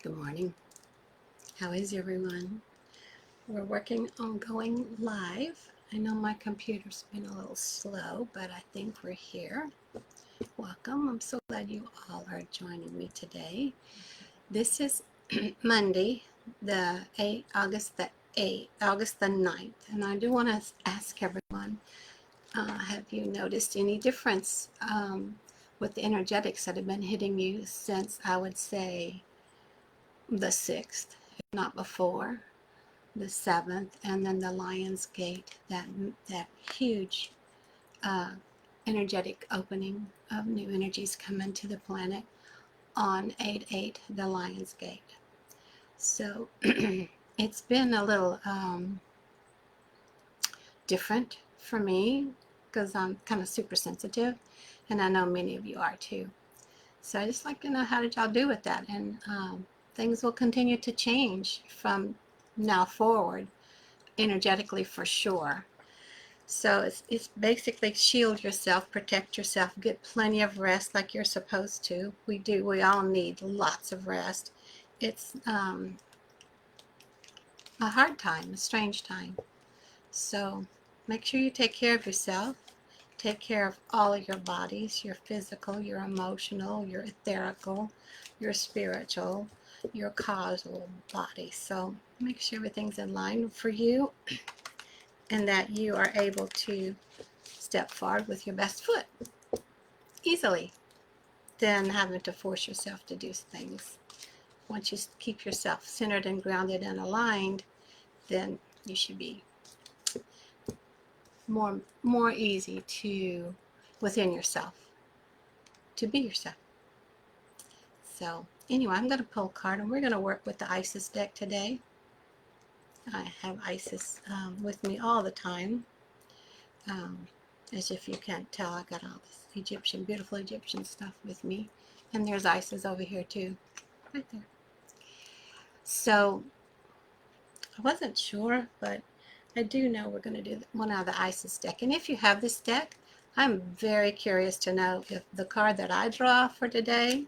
Good morning. How is everyone? We're working on going live. I know my computer's been a little slow, but I think we're here. Welcome. I'm so glad you all are joining me today. This is Monday, August the 8th, August the 9th, and I do want to ask everyone, have you noticed any difference with the energetics that have been hitting you since, I would say, the 6th, if not before, the 7th, and then the Lion's Gate, that huge uh, energetic opening of new energies coming to the planet on 8/8, the Lion's Gate. So it's been a little different for me because I'm kind of super sensitive, and I know many of you are too. So I just like to know, how did y'all do with that? And things will continue to change from now forward, energetically for sure. So it's basically shield yourself, protect yourself, get plenty of rest like you're supposed to. We all need lots of rest. It's a hard time, a strange time. So make sure you take care of yourself. Take care of all of your bodies, your physical, your emotional, your etherical, your spiritual, your causal body. So make sure everything's in line for you and that you are able to step forward with your best foot easily than having to force yourself to do things. Once you keep yourself centered and grounded and aligned, then you should be more easy to within yourself to be yourself. So anyway, I'm going to pull a card and we're going to work with the Isis deck today. I have Isis with me all the time. As if you can't tell, I got all this Egyptian, beautiful Egyptian stuff with me. And there's Isis over here too, right there. So I wasn't sure, but I do know we're going to do one out of the Isis deck. And if you have this deck, I'm very curious to know if the card that I draw for today,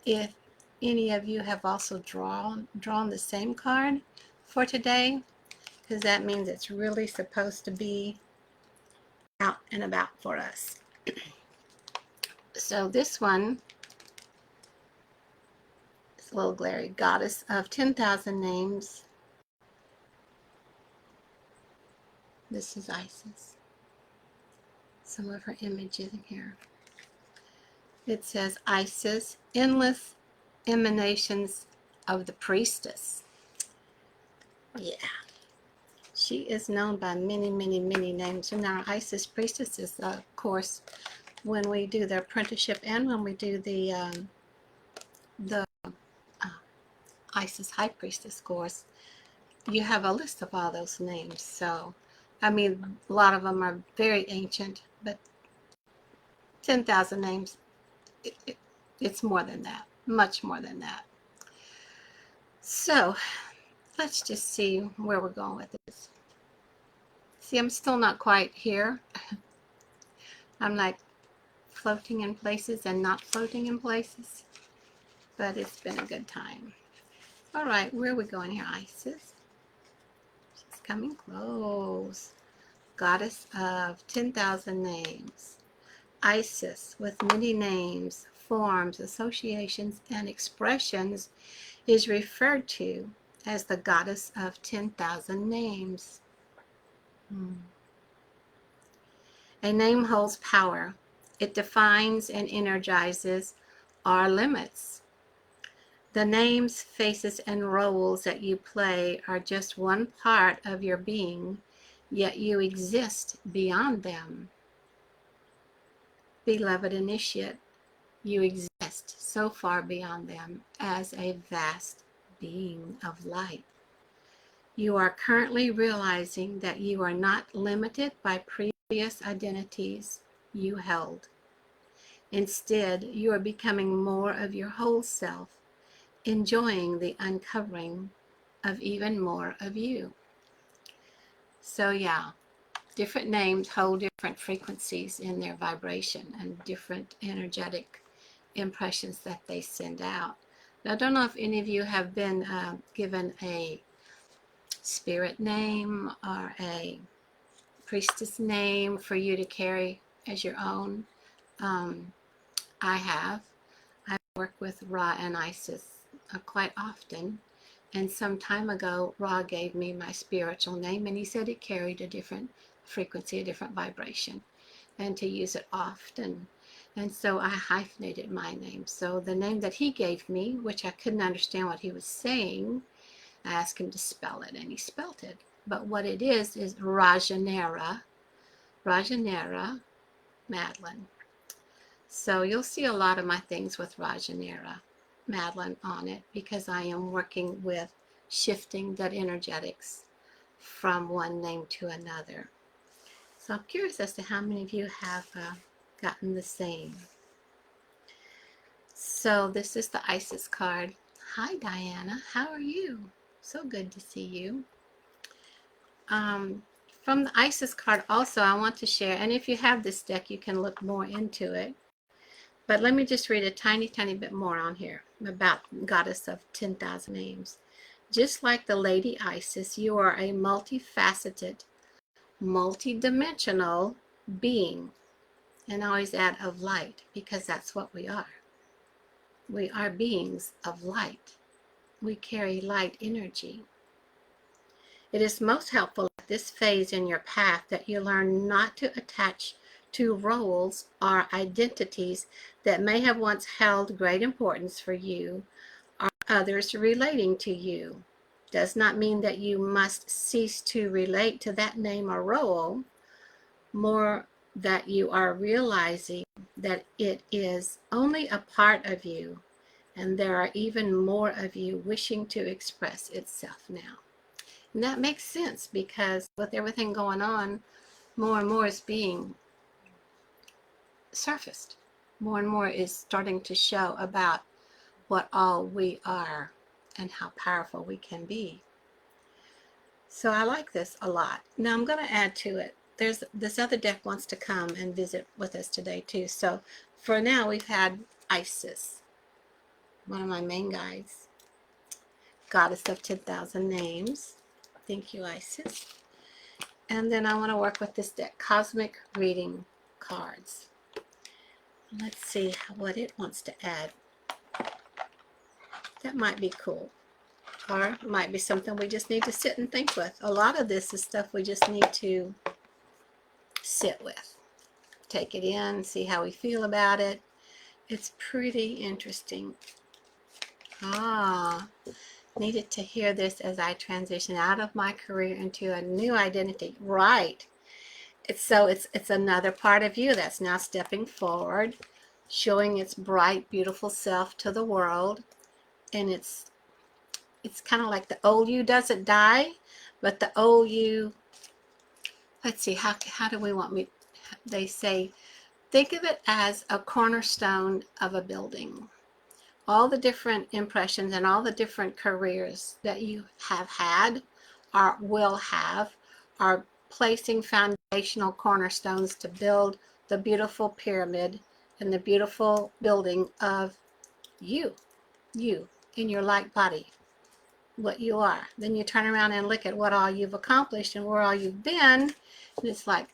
if any of you have also drawn the same card for today, because that means it's really supposed to be out and about for us. So this one is a little glary. Goddess of 10,000 names. This is Isis. Some of her images in here. It says Isis, endless emanations of the priestess. Yeah. She is known by many, many, many names. And our Isis priestesses, of course, when we do the apprenticeship and when we do the Isis High Priestess course, you have a list of all those names. So, I mean, a lot of them are very ancient, but 10,000 names, it's more than that, much more than that. So, let's just see where we're going with this. See, I'm still not quite here. I'm like floating in places and not floating in places, but it's been a good time. All right, where are we going here, Isis? She's coming close. Goddess of 10,000 names. Isis, with many names, forms, associations, and expressions, is referred to as the goddess of 10,000 names. A name holds power. It defines and energizes our limits. The names, faces, and roles that you play are just one part of your being, yet you exist beyond them. Beloved initiate, you exist so far beyond them as a vast being of light. You are currently realizing that you are not limited by previous identities you held. Instead, you are becoming more of your whole self, enjoying the uncovering of even more of you. So yeah, different names hold different frequencies in their vibration and different energetic impressions that they send out. I don't know if any of you have been given a spirit name or a priestess name for you to carry as your own. I have. I work with Ra and Isis quite often. And some time ago, Ra gave me my spiritual name, and he said it carried a different frequency, a different vibration, and to use it often. And so I hyphenated my name. So the name that he gave me, which I couldn't understand what he was saying, I asked him to spell it, and he spelled it. But what it is Rajanera Madeline. So you'll see a lot of my things with Rajanera Madeline on it, because I am working with shifting that energetics from one name to another. So I'm curious as to how many of you have gotten the same. So this is the Isis card. Hi Diana, how are you? So good to see you. From the Isis card also, I want to share, and if you have this deck, you can look more into it. But let me just read a tiny bit more on here about Goddess of 10,000 Names. Just like the Lady Isis, you are a multifaceted, multidimensional being. And I always add of light, because that's what we are. We are beings of light. We carry light energy. It is most helpful at this phase in your path that you learn not to attach to roles or identities that may have once held great importance for you or others relating to you. Does not mean that you must cease to relate to that name or role, more that you are realizing that it is only a part of you, and there are even more of you wishing to express itself now. And that makes sense, because with everything going on, more and more is being surfaced. More and more is starting to show about what all we are and how powerful we can be. So I like this a lot. Now I'm going to add to it. There's this other deck wants to come and visit with us today too. So for now, we've had Isis, one of my main guides, Goddess of 10,000 Names. Thank you, Isis. And then I want to work with this deck, Cosmic Reading Cards. Let's see what it wants to add. That might be cool. Or it might be something we just need to sit and think with. A lot of this is stuff we just need to sit with. Take it in, see how we feel about it. It's pretty interesting. Needed to hear this as I transition out of my career into a new identity. Right. It's another part of you that's now stepping forward, showing its bright, beautiful self to the world. And it's kind of like the old you doesn't die, but the old you, let's see, how do we want me, they say, think of it as a cornerstone of a building. All the different impressions and all the different careers that you have had or will have are placing foundational cornerstones to build the beautiful pyramid and the beautiful building of you in your light body, what you are. Then you turn around and look at what all you've accomplished and where all you've been, and it's like,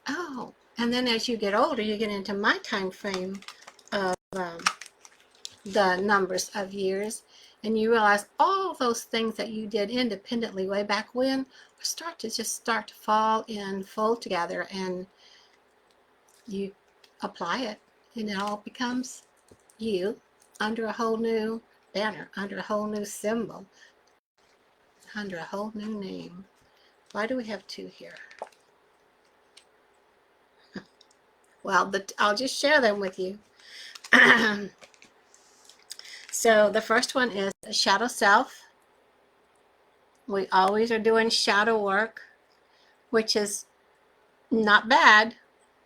oh. And then as you get older, you get into my time frame of the numbers of years, and you realize all those things that you did independently way back when start to fall in, fold together, and you apply it, and it all becomes you under a whole new banner, under a whole new symbol, under a whole new name. Why do we have two here? Well, I'll just share them with you. So the first one is shadow self. We always are doing shadow work, which is not bad.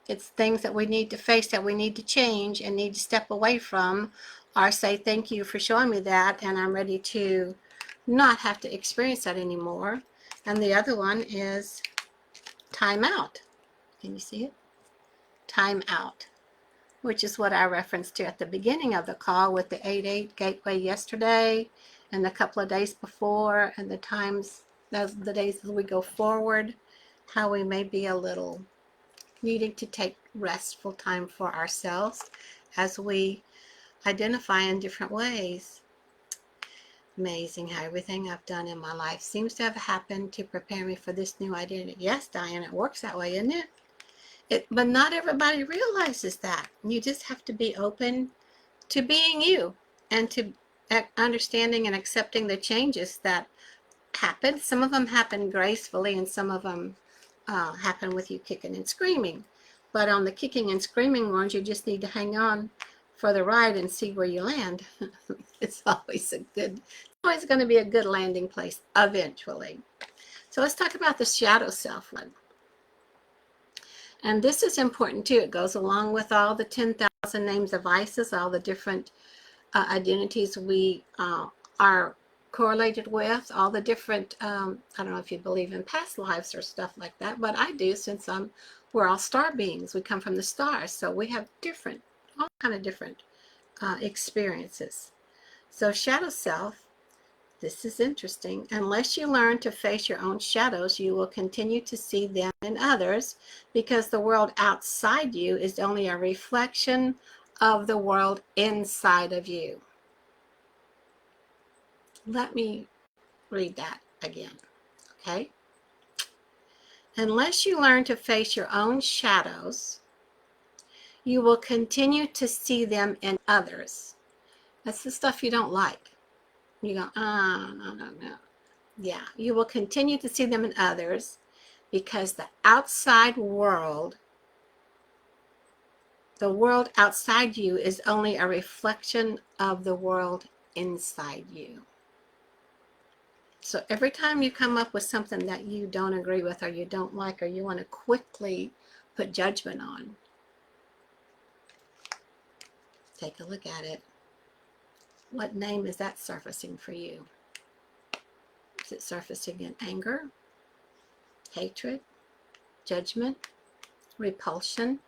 It's things that we need to face, that we need to change and need to step away from, or say thank you for showing me that, and I'm ready to not have to experience that anymore. And the other one is time out. Can you see it? Time out. which is what I referenced to at the beginning of the call with the 8-8 gateway yesterday and a couple of days before, and the times, those the days as we go forward, how we may be a little needing to take restful time for ourselves as we identify in different ways. Amazing how everything I've done in my life seems to have happened to prepare me for this new identity. Yes, Diane, it works that way, isn't it? But not everybody realizes that. You just have to be open to being you and to understanding and accepting the changes that happen. Some of them happen gracefully and some of them happen with you kicking and screaming. But on the kicking and screaming ones, you just need to hang on for the ride and see where you land. It's always going to be a good landing place eventually. So let's talk about the shadow self one. And this is important too. It goes along with all the 10,000 names of Isis, all the different identities we are correlated with, all the different, I don't know if you believe in past lives or stuff like that, but I do, since we're all star beings. We come from the stars, so we have all kind of different experiences. So shadow self, this is interesting. Unless you learn to face your own shadows, you will continue to see them in others, because the world outside you is only a reflection of the world inside of you. Let me read that again, okay? Unless you learn to face your own shadows, you will continue to see them in others. That's the stuff you don't like. You go, no. Yeah, you will continue to see them in others because the world outside you is only a reflection of the world inside you. So every time you come up with something that you don't agree with or you don't like or you want to quickly put judgment on, take a look at it. What name is that surfacing for you? Is it surfacing in anger, hatred, judgment, repulsion?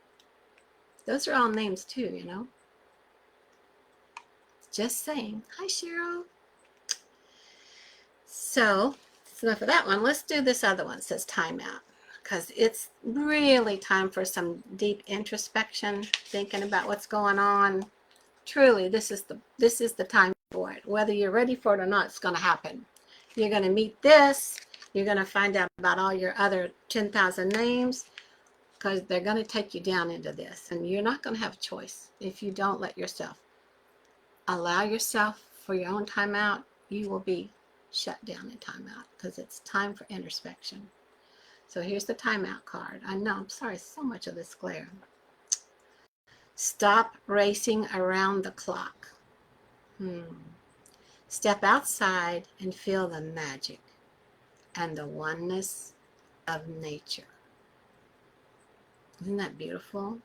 Those are all names too, you know. Just saying. Hi, Cheryl. So that's enough of that one. Let's do this other one. It says timeout, because it's really time for some deep introspection, thinking about what's going on. Truly, this is the time for it. Whether you're ready for it or not, it's going to happen. You're going to meet this. You're going to find out about all your other 10,000 names, because they're going to take you down into this, and you're not going to have a choice if you don't allow yourself for your own timeout. You will be shut down in timeout, because it's time for introspection. So here's the timeout card. I know, I'm sorry, so much of this glare. Stop racing around the clock. Step outside and feel the magic and the oneness of nature. Isn't that beautiful? I'm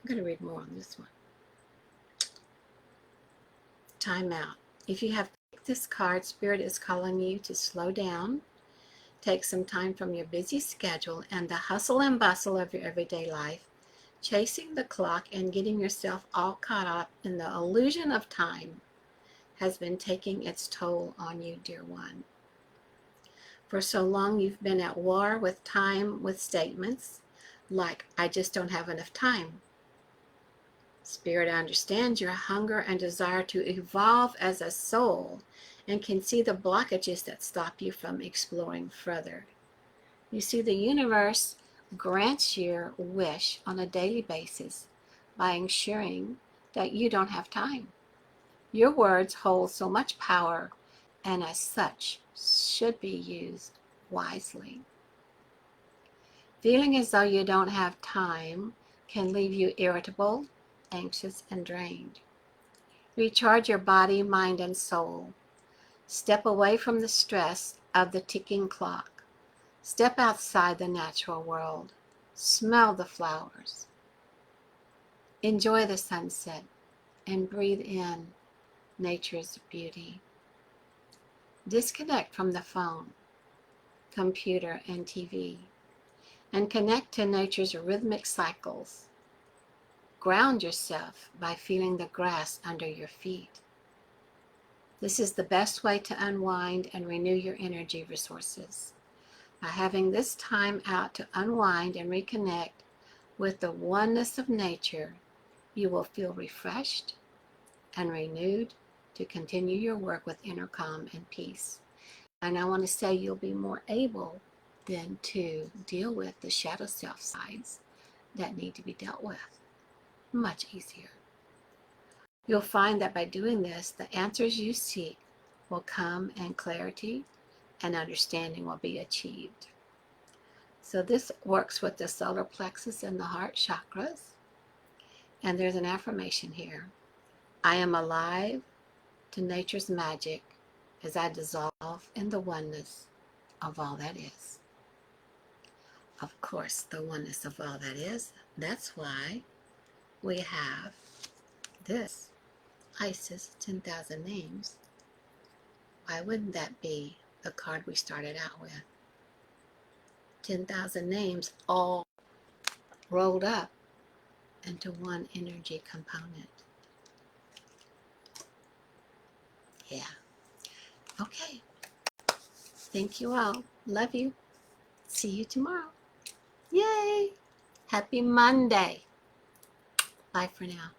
going to read more on this one. Time out. If you have picked this card, Spirit is calling you to slow down, take some time from your busy schedule and the hustle and bustle of your everyday life, chasing the clock and getting yourself all caught up in the illusion of time has been taking its toll on you, dear one. For so long you've been at war with time with statements like, I just don't have enough time. Spirit understands your hunger and desire to evolve as a soul and can see the blockages that stop you from exploring further. You see, the universe grants your wish on a daily basis by ensuring that you don't have time. Your words hold so much power and as such should be used wisely. Feeling as though you don't have time can leave you irritable, anxious, and drained. Recharge your body, mind, and soul. Step away from the stress of the ticking clock. Step outside the natural world. Smell the flowers. Enjoy the sunset and breathe in nature's beauty. Disconnect from the phone, computer, and TV, and connect to nature's rhythmic cycles. ground yourself by feeling the grass under your feet. This is the best way to unwind and renew your energy resources. By having this time out to unwind and reconnect with the oneness of nature, you will feel refreshed and renewed to continue your work with inner calm and peace. And I want to say you'll be more able then to deal with the shadow self sides that need to be dealt with. Much easier. You'll find that by doing this, the answers you seek will come and clarity and understanding will be achieved. So this works with the solar plexus and the heart chakras. And there's an affirmation here. I am alive to nature's magic as I dissolve in the oneness of all that is. Of course, the oneness of all that is. That's why we have this Isis 10,000 names. Why wouldn't that be the card we started out with? 10,000 names all rolled up into one energy component. Yeah. Okay. Thank you all. Love you. See you tomorrow. Yay! Happy Monday. Bye for now.